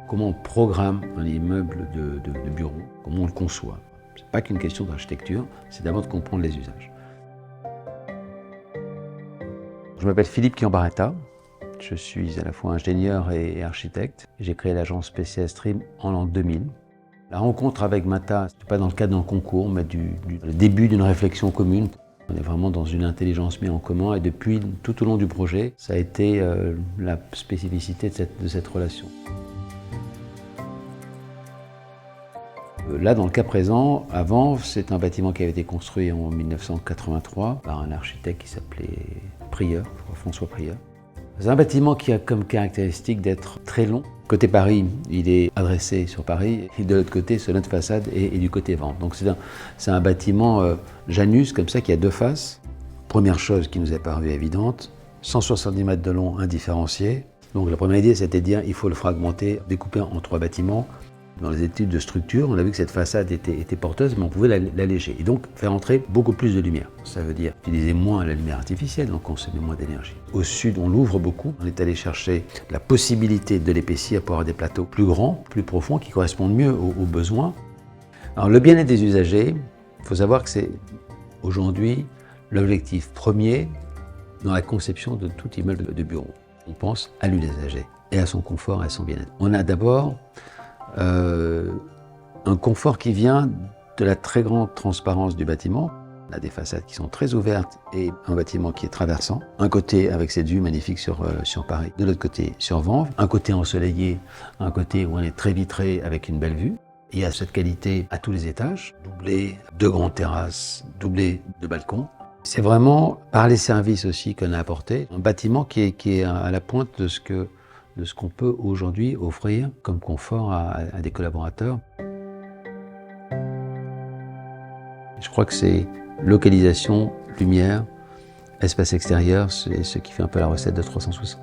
Comment on programme un immeuble de bureau, comment on le conçoit. Ce n'est pas qu'une question d'architecture, c'est d'abord de comprendre les usages. Je m'appelle Philippe Chiambaretta, je suis à la fois ingénieur et architecte. J'ai créé l'agence PCS Stream en l'an 2000. La rencontre avec Mata, ce n'est pas dans le cadre d'un concours, mais le début d'une réflexion commune. On est vraiment dans une intelligence mise en commun et depuis, tout au long du projet, ça a été la spécificité de cette relation. Là, dans le cas présent, avant, c'est un bâtiment qui avait été construit en 1983 par un architecte qui s'appelait Prieur, François Prieur. C'est un bâtiment qui a comme caractéristique d'être très long. Côté Paris, il est adressé sur Paris, et de l'autre côté, sur notre façade et du côté vent. Donc c'est un bâtiment Janus, comme ça, qui a deux faces. Première chose qui nous est parue évidente, 170 mètres de long, indifférencié. Donc la première idée, c'était de dire il faut le fragmenter, découper en trois bâtiments. Dans les études de structure, on a vu que cette façade était porteuse, mais on pouvait l'alléger et donc faire entrer beaucoup plus de lumière. Ça veut dire utiliser moins la lumière artificielle, donc consommer moins d'énergie. Au sud, on l'ouvre beaucoup. On est allé chercher la possibilité de l'épaissir pour avoir des plateaux plus grands, plus profonds, qui correspondent mieux aux besoins. Alors le bien-être des usagers, il faut savoir que c'est aujourd'hui l'objectif premier dans la conception de tout immeuble de bureau. On pense à l'usager et à son confort et à son bien-être. On a d'abord un confort qui vient de la très grande transparence du bâtiment. On a des façades qui sont très ouvertes et un bâtiment qui est traversant. Un côté avec cette vue magnifique sur Paris, de l'autre côté sur Vanves. Un côté ensoleillé, un côté où on est très vitré avec une belle vue. Il y a cette qualité à tous les étages, doublé de grandes terrasses, doublé de balcons. C'est vraiment par les services aussi qu'on a apporté un bâtiment qui est à la pointe de ce qu'on peut aujourd'hui offrir comme confort à des collaborateurs. Je crois que c'est localisation, lumière, espace extérieur, c'est ce qui fait un peu la recette de 360.